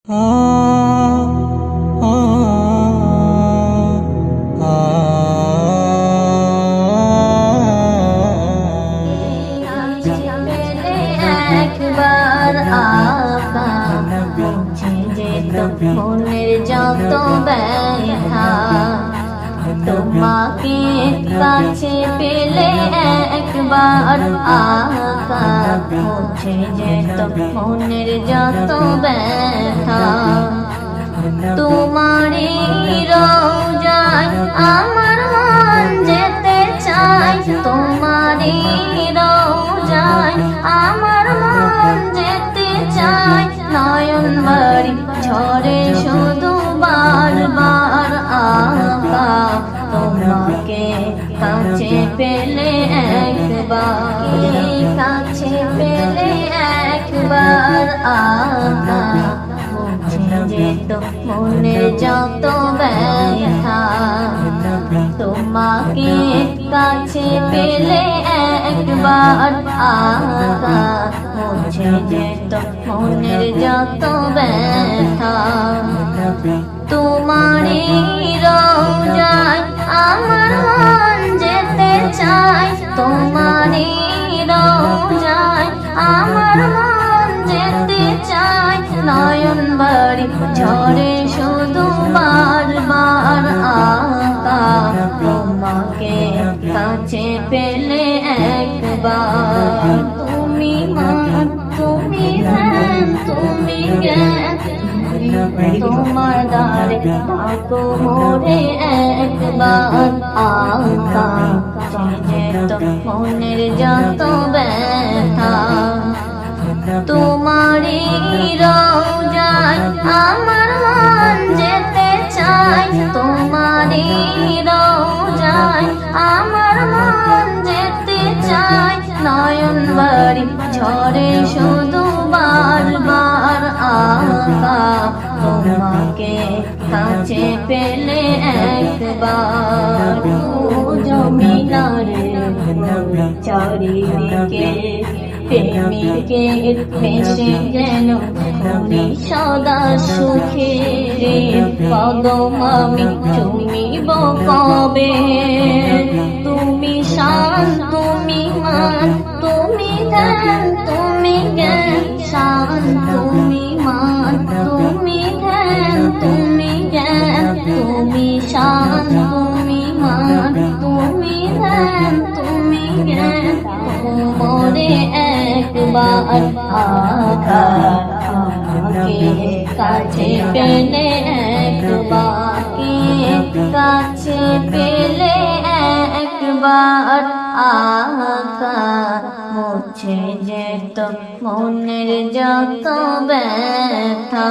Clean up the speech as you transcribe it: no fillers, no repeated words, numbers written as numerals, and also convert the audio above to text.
একবার আকা মুছে যেত মনের যত ব্যথা, তোমাকে কাছে পেলে একবার আকা মুছে যেত মনের যত ব্যথা। তোমারই রওজায় আমার মন যেতে চায়, তোমারই রওজায় আমার মন যেতে চায়। নয়ন বাড়ি ঝরে শুধু বারবার আকা তোমাকে কাছে পেলে একবার, কাছে পেলে একবার আকা মুছে যেত মনের যত ব্যথা। তোমাকে কাছে পেলে একবার আকা মুছে যেত মনের যত ব্যথা। তোমারই রওজায় আমার মন যেতে চায়, তোমারই রওজায় আমার মন যেতে চায়। নয়ন বাড়ি ঝরে শুধু বারবার আকা তোমাকে কাছে পেলে একবার। তুমি মান, তুমি ধ্যান, তুমি জ্ঞান, তোমার দ্বারে ডাকো মোরে একবার আকা মুছে যেত মনের যত ব্যথা। তোমারই রওজায় আমার মন যেতে চায়, তোমারই রওজায় আমার মন যেতে চায়। নয়ন বাড়ি ঝরে শুধু বারবার আকা তোমাকে কাছে পেলে একবার। জমিনারে চারিদিকে প্রেমিকের ভেসে যেন তুমি সদা সুখে। কদম আমি চুমিব কবে, তুমি শান, তুমি মান, তুমি ধ্যান, তুমি জ্ঞান। শান, তুমি মান, তুমি ধ্যান, তুমি জ্ঞান। তুমি শান, তুমি মান, তুমি ধ্যান, তুমি জ্ঞান। মোরে একবার আকা আমাকে কাছে পেলে একবার, কাছে পেলে একবার আকা মুছে যেত মনের যত ব্যথা।